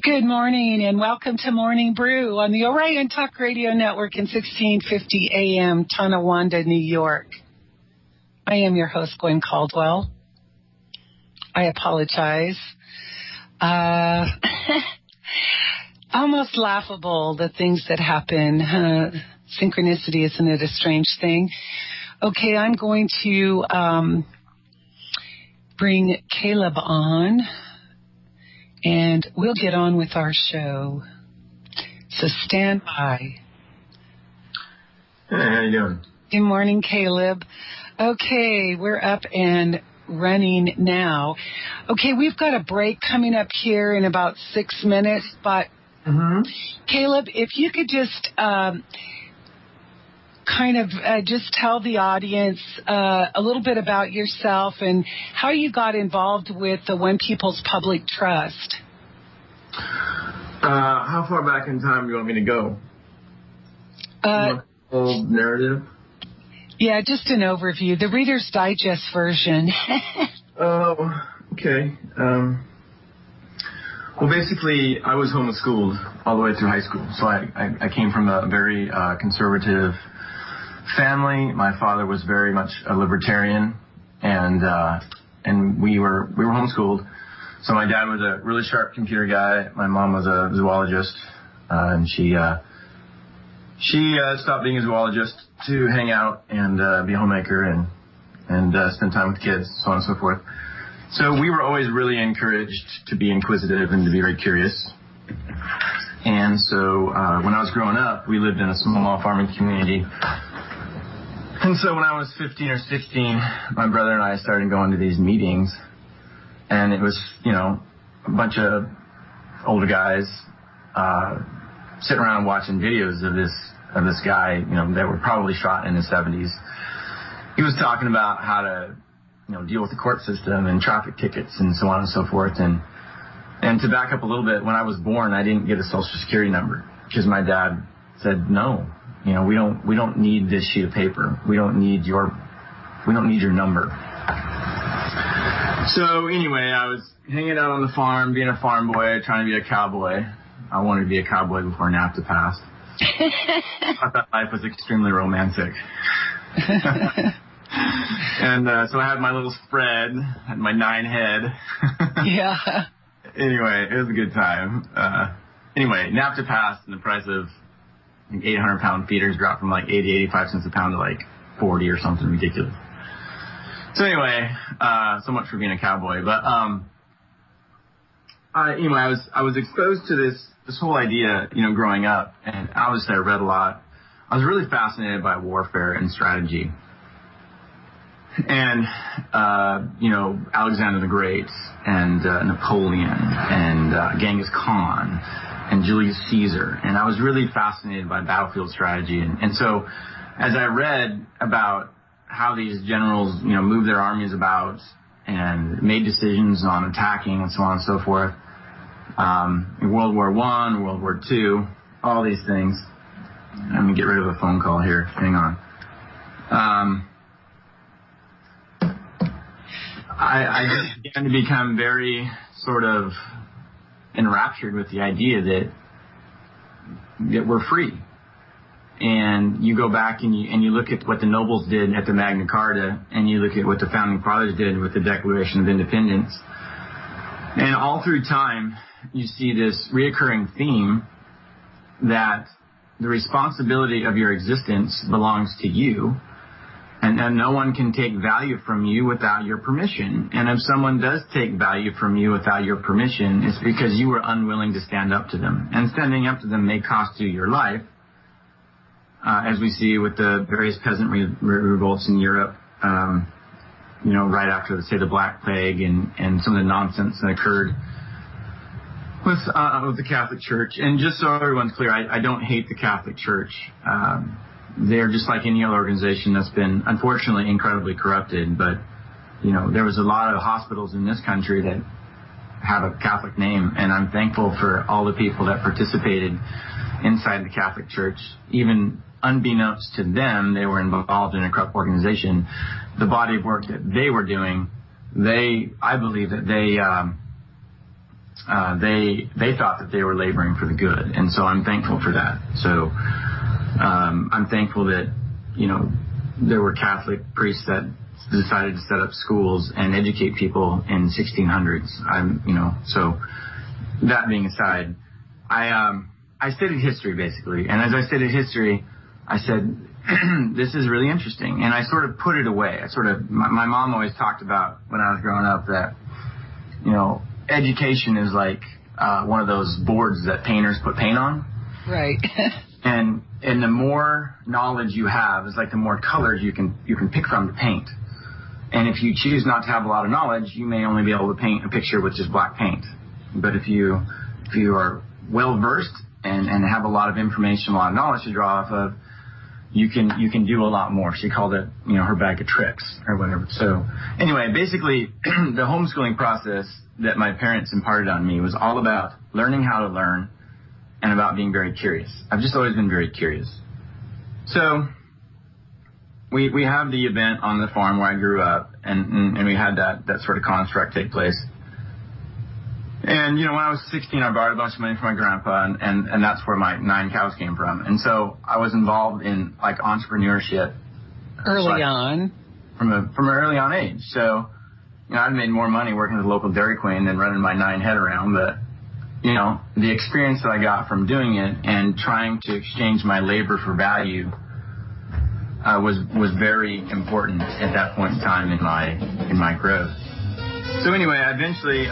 Good morning and welcome to Morning Brew on the Orion Talk Radio Network in 1650 AM, Tonawanda, New York. I am your host, Gwen Caldwell. I apologize. Almost laughable, the things that happen. Synchronicity, isn't it a strange thing? Okay, I'm going to bring Caleb on. And we'll get on with our show. So stand by. Hey, how you doing? Good morning, Caleb. Okay, we're up and running now. Okay, we've got a break coming up here in about 6 minutes, but Caleb, if you could just just tell the audience a little bit about yourself and how you got involved with the One People's Public Trust. How far back in time do you want me to go? Old narrative? Yeah, just an overview. The Reader's Digest version. Oh, okay. Well, basically, I was homeschooled all the way through high school. So I came from a very conservative family. My father was very much a libertarian, and we were homeschooled. So my dad was a really sharp computer guy. My mom was a zoologist, and she stopped being a zoologist to hang out and be a homemaker and spend time with kids, so on and so forth. So we were always really encouraged to be inquisitive and to be very curious. And so when I was growing up, we lived in a small farming community. And so when I was 15 or 16, my brother and I started going to these meetings, and it was, a bunch of older guys sitting around watching videos of this guy, that were probably shot in his 70s. He was talking about how to, deal with the court system and traffic tickets and so on and so forth. And to back up a little bit, when I was born, I didn't get a Social Security number because my dad said no. We don't need this sheet of paper. We don't need your number. So anyway, I was hanging out on the farm, being a farm boy, trying to be a cowboy. I wanted to be a cowboy before NAFTA passed. I thought life was extremely romantic. And so I had my little spread, had my 9 head. Yeah. Anyway, it was a good time. Anyway, NAFTA passed and the price of 800-pound feeders dropped from like 80, 85 cents a pound to like 40 or something ridiculous. So anyway, so much for being a cowboy. But I was exposed to this whole idea, growing up, and obviously I read a lot. I was really fascinated by warfare and strategy. And Alexander the Great and Napoleon and Genghis Khan and Julius Caesar, and I was really fascinated by battlefield strategy. And so as I read about how these generals, moved their armies about and made decisions on attacking and so on and so forth, in World War I, World War II, all these things. Let me get rid of a phone call here. Hang on. I just began to become very sort of enraptured with the idea that we're free. And you go back and you look at what the nobles did at the Magna Carta, and you look at what the founding fathers did with the Declaration of Independence. And all through time, you see this reoccurring theme that the responsibility of your existence belongs to you, and no one can take value from you without your permission. And if someone does take value from you without your permission, it's because you were unwilling to stand up to them. And standing up to them may cost you your life, as we see with the various peasant revolts in Europe, right after, say, the Black Plague and some of the nonsense that occurred with the Catholic Church. And just so everyone's clear, I don't hate the Catholic Church. They're just like any other organization that's been, unfortunately, incredibly corrupted. But, there was a lot of hospitals in this country that have a Catholic name, and I'm thankful for all the people that participated inside the Catholic Church. Even unbeknownst to them, they were involved in a corrupt organization. The body of work that they were doing, I believe that they they thought that they were laboring for the good, and so I'm thankful for that. So I'm thankful that, you know, there were Catholic priests that decided to set up schools and educate people in 1600s. So that being aside, I studied history basically, and as I studied history, I said, this is really interesting, and I sort of put it away. My mom always talked about when I was growing up that, you know, education is like one of those boards that painters put paint on. Right. and the more knowledge you have is like the more colors you can pick from to paint. And if you choose not to have a lot of knowledge, you may only be able to paint a picture with just black paint. But if you are well versed and have a lot of information, a lot of knowledge to draw off of, you can do a lot more. She called it, you know, her bag of tricks or whatever. So anyway, basically the homeschooling process that my parents imparted on me was all about learning how to learn and about being very curious. I've just always been very curious. So we have the event on the farm where I grew up, and we had that sort of construct take place. And, you know, when I was 16, I borrowed a bunch of money from my grandpa, and that's where my 9 cows came from. And so I was involved in, like, entrepreneurship. Early on. From an early on age. So, you know, I'd made more money working as a local Dairy Queen than running my 9 head around. But, you know, the experience that I got from doing it and trying to exchange my labor for value was very important at that point in time in my growth. So anyway, eventually,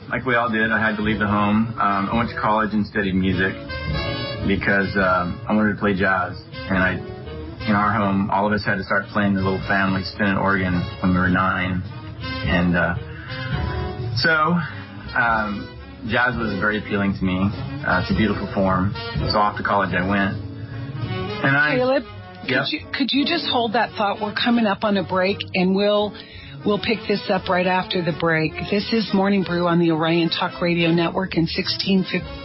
like we all did, I had to leave the home. I went to college and studied music because I wanted to play jazz. And in our home, all of us had to start playing the little family spinning organ when we were 9. And so jazz was very appealing to me. It's a beautiful form. So off to college I went. And Caleb, yep. could you just hold that thought? We're coming up on a break, and we'll pick this up right after the break. This is Morning Brew on the Orion Talk Radio Network in 1650.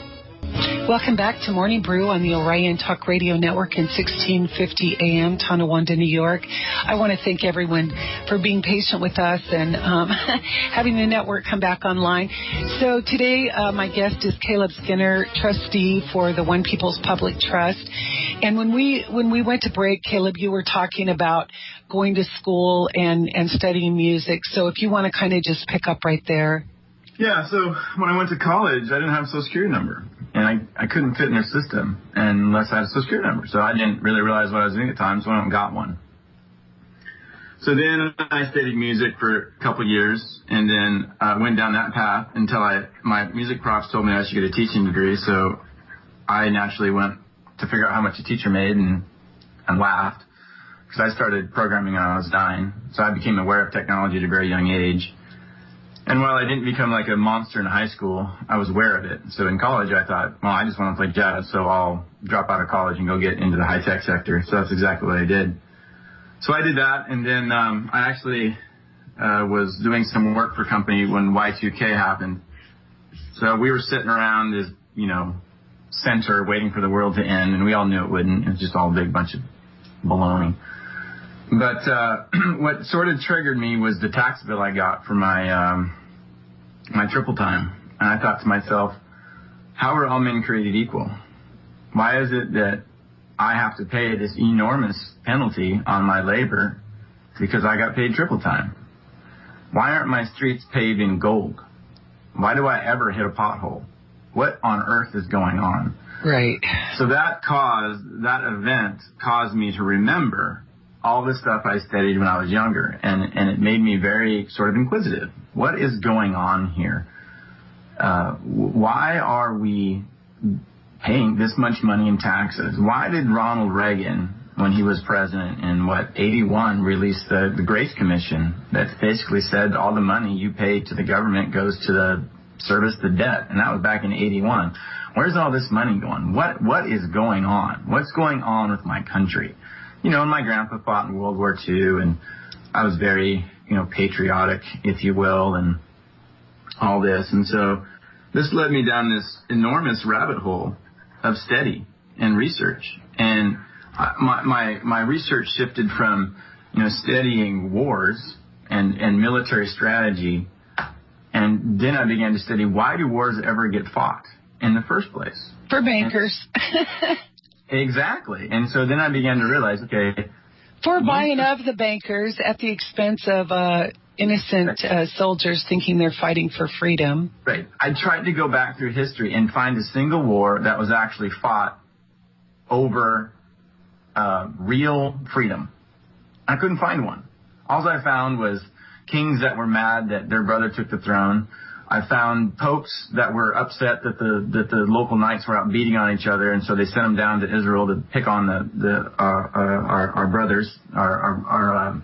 Welcome back to Morning Brew on the Orion Talk Radio Network in 1650 AM, Tonawanda, New York. I want to thank everyone for being patient with us and having the network come back online. So today, my guest is Caleb Skinner, trustee for the One People's Public Trust. And when we went to break, Caleb, you were talking about going to school and studying music. So if you want to kind of just pick up right there. Yeah, so when I went to college, I didn't have a Social Security number, and I couldn't fit in their system unless I had a Social Security number. So I didn't really realize what I was doing at the time, so I went and got one. So then I studied music for a couple of years, and then went down that path until my music profs told me I should get a teaching degree. So I naturally went to figure out how much a teacher made and laughed, because I started programming when I was 9. So I became aware of technology at a very young age. And while I didn't become like a monster in high school, I was aware of it. So in college, I thought, well, I just want to play jazz, so I'll drop out of college and go get into the high-tech sector. So that's exactly what I did. So I did that, and then I actually was doing some work for a company when Y2K happened. So we were sitting around this, you know, center waiting for the world to end, and we all knew it wouldn't. It was just all a big bunch of baloney. But what sort of triggered me was the tax bill I got for my triple time. And I thought to myself, how are all men created equal? Why is it that I have to pay this enormous penalty on my labor because I got paid triple time? Why aren't my streets paved in gold? Why do I ever hit a pothole? What on earth is going on? Right. So that event caused me to remember all the stuff I studied when I was younger, and it made me very sort of inquisitive. What is going on here? Why are we paying this much money in taxes? Why did Ronald Reagan, when he was president in 81, release the Grace Commission that basically said all the money you pay to the government goes to the service the debt? And that was back in 81. Where's all this money going? What is going on? What's going on with my country? You know, and my grandpa fought in World War II, and I was very, you know, patriotic, if you will, and all this. And so this led me down this enormous rabbit hole of study and research. And my research shifted from, you know, studying wars and military strategy And then I began to study, why do wars ever get fought in the first place? For bankers. Exactly. And so then I began to realize, okay. For buying of the bankers at the expense of innocent soldiers thinking they're fighting for freedom. Right. I tried to go back through history and find a single war that was actually fought over real freedom. I couldn't find one. All I found was kings that were mad that their brother took the throne. I found popes that were upset that the local knights were out beating on each other, and so they sent them down to Israel to pick on our brothers, our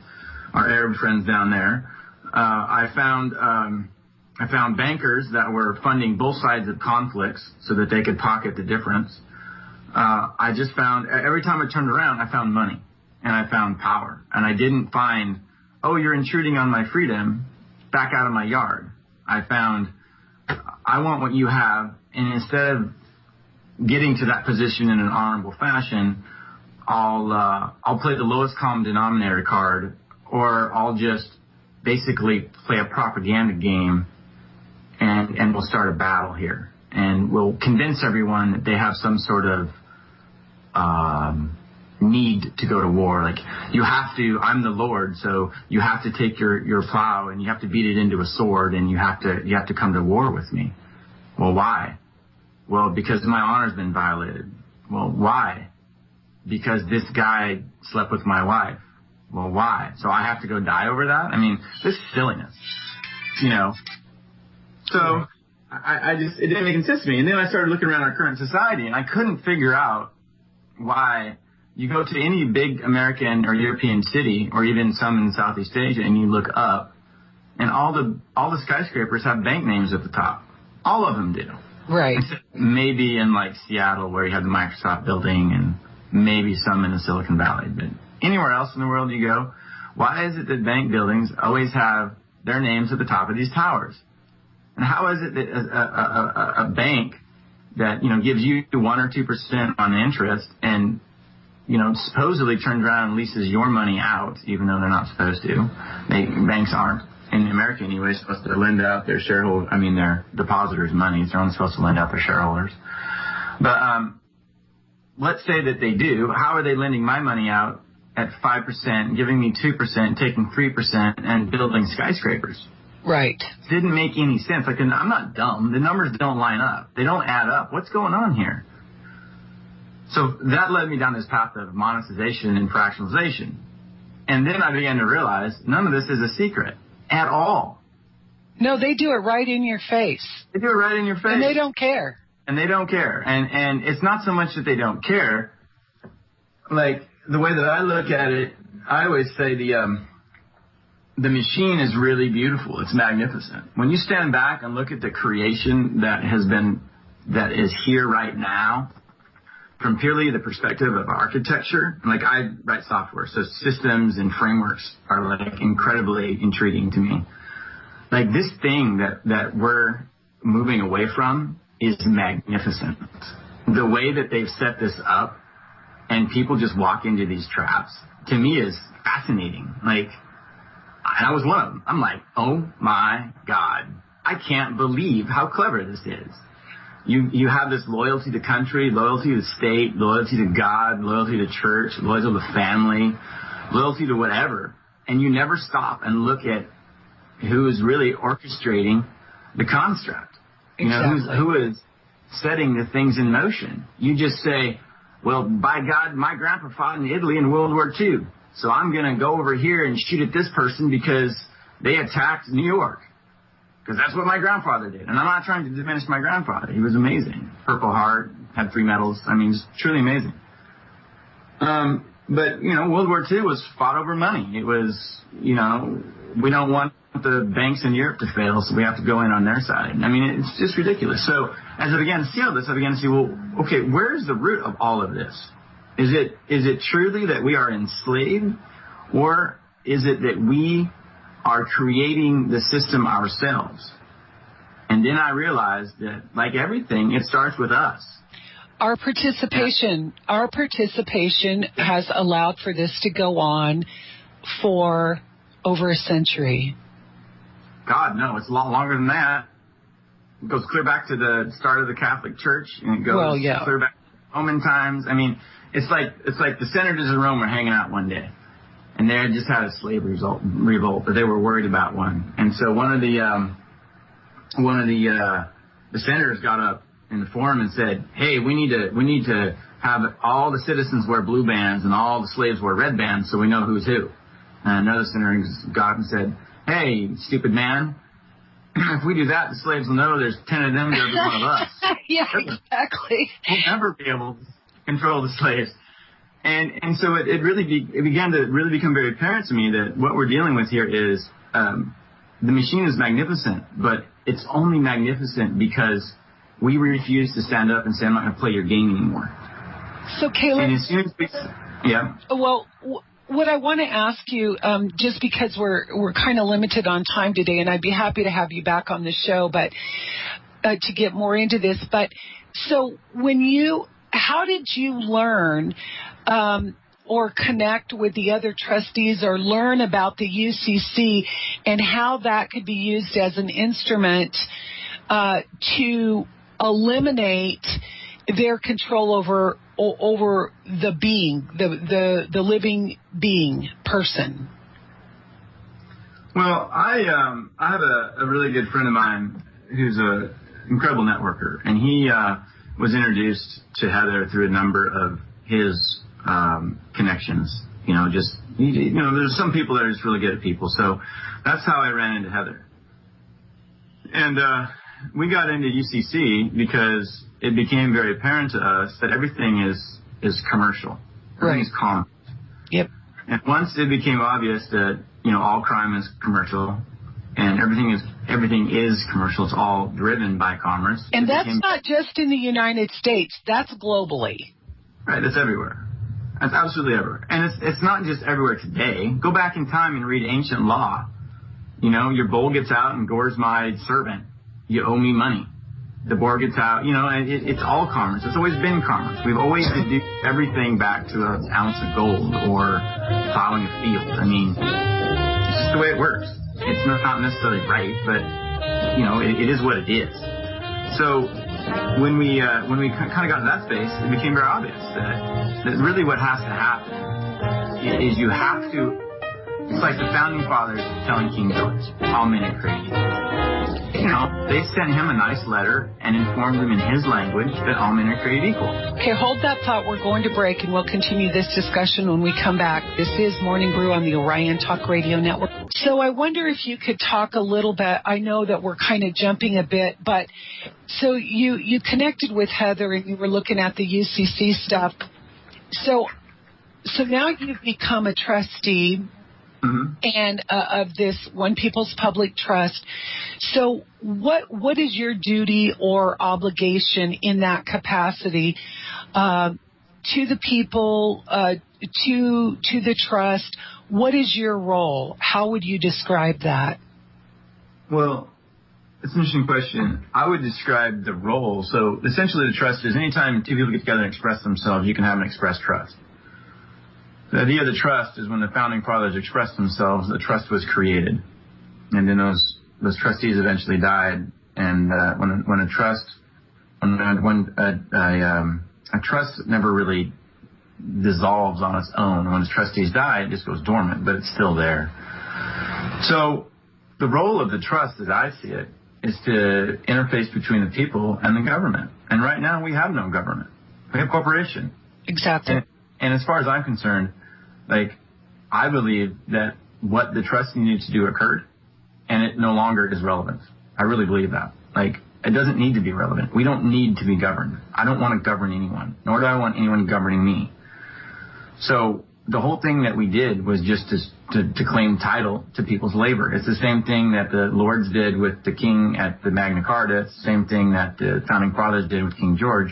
Arab friends down there. I found bankers that were funding both sides of conflicts so that they could pocket the difference. I just found, every time I turned around, I found money and I found power, and I didn't find, oh, you're intruding on my freedom, back out of my yard. I found, I want what you have, and instead of getting to that position in an honorable fashion, I'll play the lowest common denominator card, or I'll just basically play a propaganda game, and we'll start a battle here, and we'll convince everyone that they have some sort of need to go to war. Like, you have to, I'm the Lord, so you have to take your plow and you have to beat it into a sword, and you have to come to war with me. Well, why? Well, because my honor's been violated. Well, why? Because this guy slept with my wife. Well, why? So I have to go die over that? I mean, this is silliness, you know. So I just, it didn't make any sense to me. And then I started looking around our current society, and I couldn't figure out why. You go to any big American or European city, or even some in Southeast Asia, and you look up, and all the skyscrapers have bank names at the top. All of them do. Right. Except maybe in like Seattle, where you have the Microsoft building, and maybe some in the Silicon Valley. But anywhere else in the world you go, why is it that bank buildings always have their names at the top of these towers? And how is it that a bank that, you know, gives you 1 or 2% on interest, and supposedly turns around and leases your money out, even though they're not supposed to. Banks aren't, in America anyway, supposed to lend out their their depositors' money. They're only supposed to lend out their shareholders. But let's say that they do. How are they lending my money out at 5%, giving me 2%, taking 3%, and building skyscrapers? Right. Didn't make any sense. Like, I'm not dumb. The numbers don't line up. They don't add up. What's going on here? So that led me down this path of monetization and fractionalization. And then I began to realize none of this is a secret at all. No, they do it right in your face. They do it right in your face. And they don't care. And they don't care. And it's not so much that they don't care. Like, the way that I look at it, I always say the machine is really beautiful. It's magnificent. When you stand back and look at the creation that is here right now, from purely the perspective of architecture, like, I write software, so systems and frameworks are like incredibly intriguing to me. Like, this thing that we're moving away from is magnificent. The way that they've set this up and people just walk into these traps, to me, is fascinating. Like, and I was one of them. I'm like, oh my God, I can't believe how clever this is. You have this loyalty to country, loyalty to state, loyalty to God, loyalty to church, loyalty to family, loyalty to whatever. And you never stop and look at who is really orchestrating the construct. Exactly. Who is setting the things in motion. You just say, well, by God, my grandpa fought in Italy in World War II, so I'm going to go over here and shoot at this person because they attacked New York. Because that's what my grandfather did. And I'm not trying to diminish my grandfather. He was amazing. Purple Heart, had 3 medals. I mean, just truly amazing. But, World War II was fought over money. It was, we don't want the banks in Europe to fail, so we have to go in on their side. I mean, it's just ridiculous. So as I began to see all this, I began to see, well, okay, where's the root of all of this? Is it truly that we are enslaved, or is it that we are creating the system ourselves? And then I realized that, like everything, it starts with us. Our participation has allowed for this to go on for over a century. God, no, it's a lot longer than that. It goes clear back to the start of the Catholic Church, and it goes clear back to Roman times. I mean, it's like the senators of Rome were hanging out one day, and they had just had a slave revolt, but they were worried about one. And so one of the senators got up in the forum and said, "Hey, we need to have all the citizens wear blue bands and all the slaves wear red bands, so we know who's who." And another senator got up and said, "Hey, stupid man, if we do that, the slaves will know there's 10 of them to every one of us." Yeah, exactly. We'll never be able to control the slaves. And so it began to really become very apparent to me that what we're dealing with here is the machine is magnificent, but it's only magnificent because we refuse to stand up and say, "I'm not going to play your game anymore." So, Caleb. And as soon as we, Well, what I want to ask you, just because we're kind of limited on time today, and I'd be happy to have you back on the show, but to get more into this. But so how did you learn or connect with the other trustees or learn about the UCC and how that could be used as an instrument to eliminate their control over the being, the living being, person? Well, I have a really good friend of mine who's an incredible networker, and he was introduced to Heather through a number of his connections. There's some people that are just really good at people, so that's how I ran into Heather. And we got into UCC because it became very apparent to us that everything is commercial. Everything is commerce. Yep. And once it became obvious that, all crime is commercial and everything is commercial, it's all driven by commerce. And that's not just in the United States. That's globally. Right. That's everywhere. That's absolutely everywhere. And it's not just everywhere today. Go back in time and read ancient law. Your bull gets out and gores my servant. You owe me money. The boar gets out, it's all commerce. It's always been commerce. We've always reduced everything back to an ounce of gold or plowing a field. I mean, it's just the way it works. It's not necessarily right, but, it is what it is. So when we kind of got to that space, it became very obvious that really what has to happen is you have to, it's like the founding fathers telling King George, all men are created equal. They sent him a nice letter and informed him in his language that all men are created equal. Okay, hold that thought. We're going to break, and we'll continue this discussion when we come back. This is Morning Brew on the Orion Talk Radio Network. So I wonder if you could talk a little bit. I know that we're kind of jumping a bit, but so you connected with Heather and you were looking at the UCC stuff. So now you've become a trustee. Mm-hmm. And of this One People's Public Trust. So what is your duty or obligation in that capacity to the people, to the trust? What is your role? How would you describe that? Well, it's an interesting question. I would describe the role. So essentially the trust is anytime two people get together and express themselves, you can have an express trust. The idea of the trust is when the founding fathers expressed themselves, the trust was created. And then those trustees eventually died. And when a trust never really dissolves on its own. When the trustees die, it just goes dormant, but it's still there. So the role of the trust, as I see it, is to interface between the people and the government. And right now we have no government. We have corporation. Exactly. And as far as I'm concerned, I believe that what the trustee needed to do occurred, and it no longer is relevant. I really believe that. It doesn't need to be relevant. We don't need to be governed. I don't want to govern anyone, nor do I want anyone governing me. So the whole thing that we did was just to claim title to people's labor. It's the same thing that the Lords did with the King at the Magna Carta. It's the same thing that the founding fathers did with King George.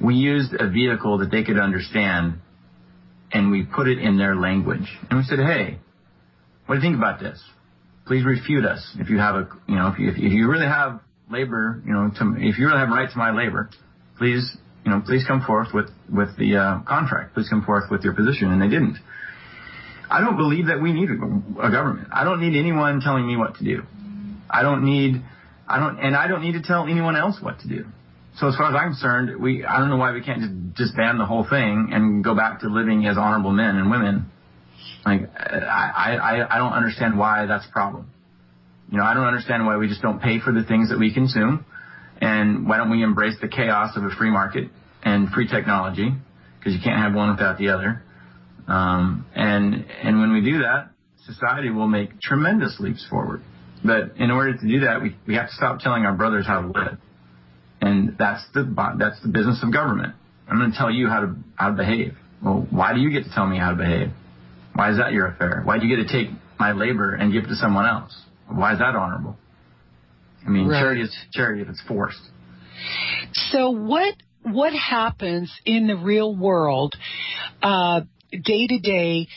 We used a vehicle that they could understand, and we put it in their language. And we said, hey, what do you think about this? Please refute us. If you have if you really have labor, if you really have right to my labor, please come forth with the contract. Please come forth with your position. And they didn't. I don't believe that we need a government. I don't need anyone telling me what to do. I don't need to tell anyone else what to do. So as far as I'm concerned, I don't know why we can't just ban the whole thing and go back to living as honorable men and women. Like, I don't understand why that's a problem. I don't understand why we just don't pay for the things that we consume, and why don't we embrace the chaos of a free market and free technology, because you can't have one without the other. And when we do that, society will make tremendous leaps forward. But in order to do that, we have to stop telling our brothers how to live. And that's the business of government. I'm going to tell you how to behave. Well, why do you get to tell me how to behave? Why is that your affair? Why do you get to take my labor and give it to someone else? Why is that honorable? I mean, right. Charity is charity if it's forced. So what happens in the real world, day to day?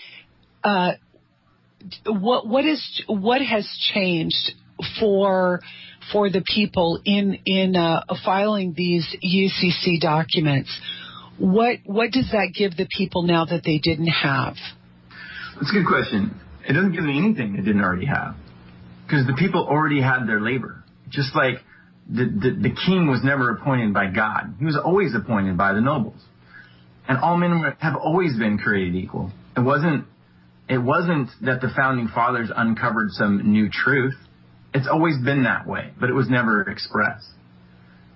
What has changed for the people in filing these UCC documents? What does that give the people now that they didn't have? That's a good question. It doesn't give them anything they didn't already have, because the people already had their labor. Just like the king was never appointed by God. He was always appointed by the nobles. And all men have always been created equal. It wasn't that the founding fathers uncovered some new truth. It's always been that way, but it was never expressed.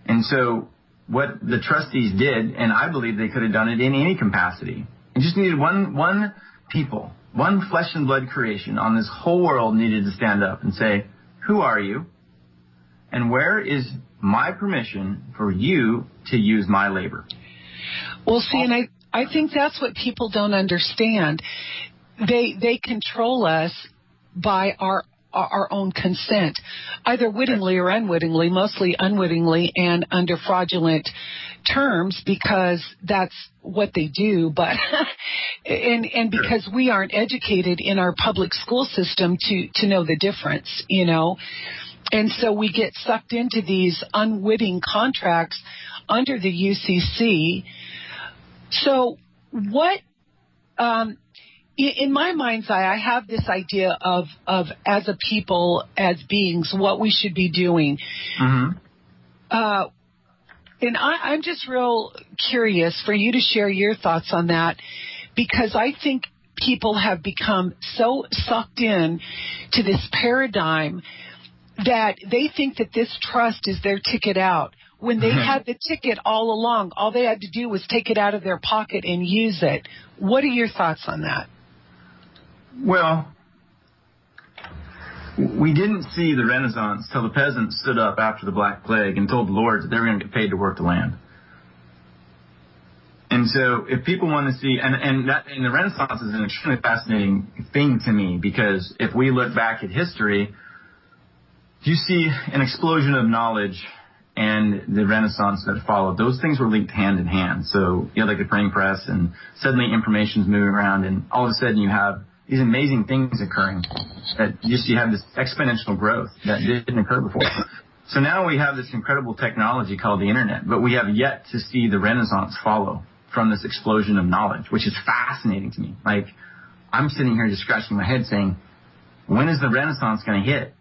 And so what the trustees did, and I believe they could have done it in any capacity, it just needed one people, one flesh and blood creation on this whole world needed to stand up and say, who are you? And where is my permission for you to use my labor? Well, see, and I think that's what people don't understand. They control us by our own consent, either wittingly or unwittingly, mostly unwittingly and under fraudulent terms, because that's what they do. But and because we aren't educated in our public school system to know the difference, And so we get sucked into these unwitting contracts under the UCC. So what, in my mind's eye, I have this idea of as a people, as beings, what we should be doing. Mm-hmm. And I'm just real curious for you to share your thoughts on that, because I think people have become so sucked in to this paradigm that they think that this trust is their ticket out, when they had the ticket all along. All they had to do was take it out of their pocket and use it. What are your thoughts on that? Well, we didn't see the Renaissance till the peasants stood up after the Black Plague and told the lords that they were going to get paid to work the land. And so if people want to see, and the Renaissance is an extremely fascinating thing to me, because if we look back at history, you see an explosion of knowledge and the Renaissance that followed. Those things were linked hand in hand. So you had like the printing press, and suddenly information's moving around, and all of a sudden you have these amazing things occurring that you have this exponential growth that didn't occur before. So now we have this incredible technology called the internet, but we have yet to see the Renaissance follow from this explosion of knowledge, which is fascinating to me. Like, I'm sitting here just scratching my head saying, when is the Renaissance going to hit?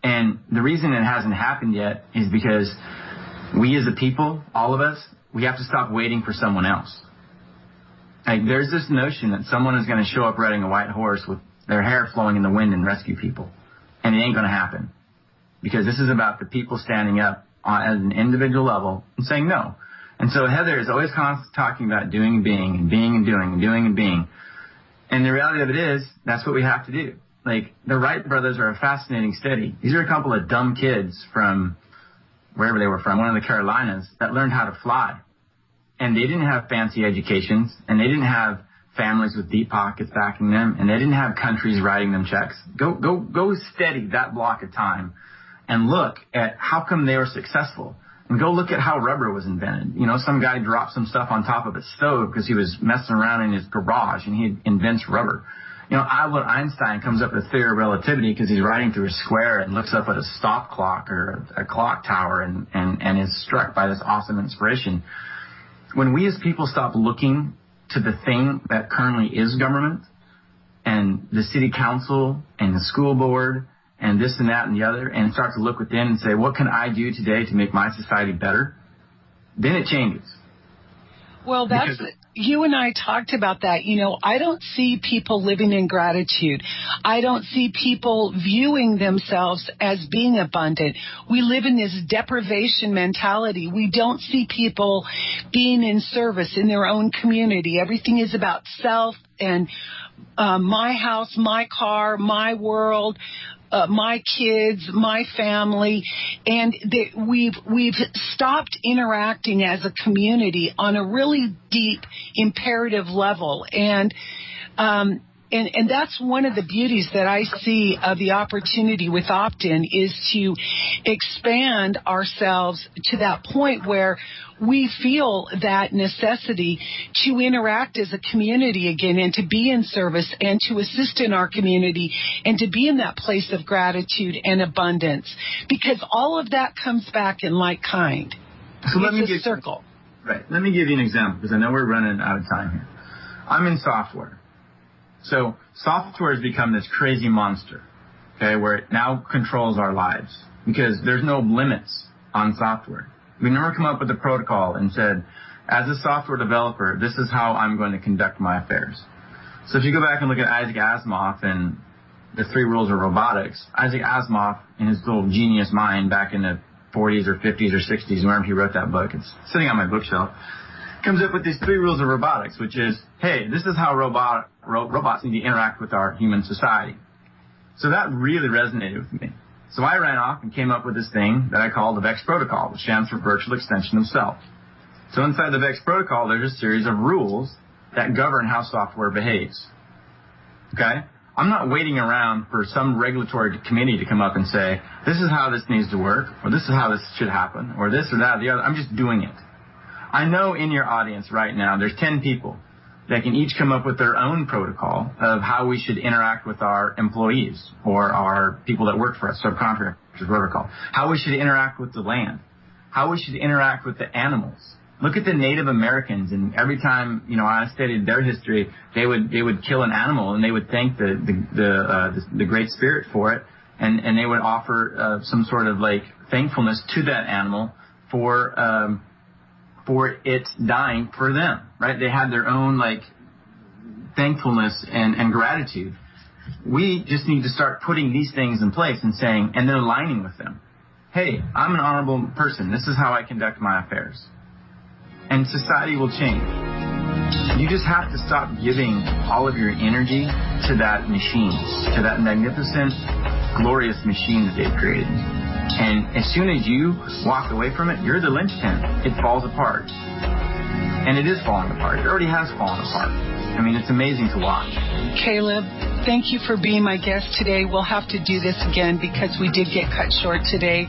And the reason it hasn't happened yet is because we as a people, all of us, we have to stop waiting for someone else. Like, there's this notion that someone is going to show up riding a white horse with their hair flowing in the wind and rescue people. And it ain't going to happen. Because this is about the people standing up at an individual level and saying no. And so Heather is always constantly talking about doing and being and being and doing and doing and being. And the reality of it is, that's what we have to do. Like, the Wright brothers are a fascinating study. These are a couple of dumb kids from wherever they were from, one of the Carolinas, that learned how to fly. And they didn't have fancy educations, and they didn't have families with deep pockets backing them, and they didn't have countries writing them checks. Go study that block of time and look at how come they were successful. And go look at how rubber was invented. Some guy dropped some stuff on top of a stove because he was messing around in his garage, and he invents rubber. Albert Einstein comes up with a theory of relativity because he's riding through a square and looks up at a stop clock or a clock tower and is struck by this awesome inspiration. When we as people stop looking to the thing that currently is government, and the city council and the school board and this and that and the other, and start to look within and say, what can I do today to make my society better? Then it changes. Well, you and I talked about that. I don't see people living in gratitude. I don't see people viewing themselves as being abundant. We live in this deprivation mentality. We don't see people being in service in their own community. Everything is about self and my house, my car, my world, my kids, my family, and we've stopped interacting as a community on a really deep, imperative level, and that's one of the beauties that I see of the opportunity with opt-in is to expand ourselves to that point where we feel that necessity to interact as a community again and to be in service and to assist in our community and to be in that place of gratitude and abundance, because all of that comes back in like kind. So let me give circle. Right. Let me give you an example because I know we're running out of time here. I'm in software. So software has become this crazy monster, okay, where it now controls our lives because there's no limits on software. We never come up with a protocol and said, as a software developer, this is how I'm going to conduct my affairs. So if you go back and look at Isaac Asimov and the 3 rules of robotics, Isaac Asimov, in his little genius mind back in the 40s or 50s or 60s, whenever he wrote that book, it's sitting on my bookshelf, comes up with these 3 rules of robotics, which is, hey, this is how robots need to interact with our human society. So that really resonated with me. So I ran off and came up with this thing that I call the VEX protocol, which stands for Virtual Extension of Self. So inside the VEX protocol, there's a series of rules that govern how software behaves. Okay? I'm not waiting around for some regulatory committee to come up and say, this is how this needs to work, or this is how this should happen, or this or that or the other. I'm just doing it. I know in your audience right now, there's 10 people that can each come up with their own protocol of how we should interact with our employees or our people that work for us, subcontractors, whatever called. How we should interact with the land. How we should interact with the animals. Look at the Native Americans, and every time, I studied their history, they would kill an animal and they would thank the Great Spirit for it, and they would offer some sort of like thankfulness to that animal for it dying for them, right? They had their own like thankfulness and gratitude. We just need to start putting these things in place and saying, and then aligning with them. Hey, I'm an honorable person. This is how I conduct my affairs. And society will change. You just have to stop giving all of your energy to that machine, to that magnificent, glorious machine that they've created. And as soon as you walk away from it, you're the linchpin. It falls apart. And it is falling apart. It already has fallen apart. I mean, it's amazing to watch. Caleb, thank you for being my guest today. We'll have to do this again because we did get cut short today.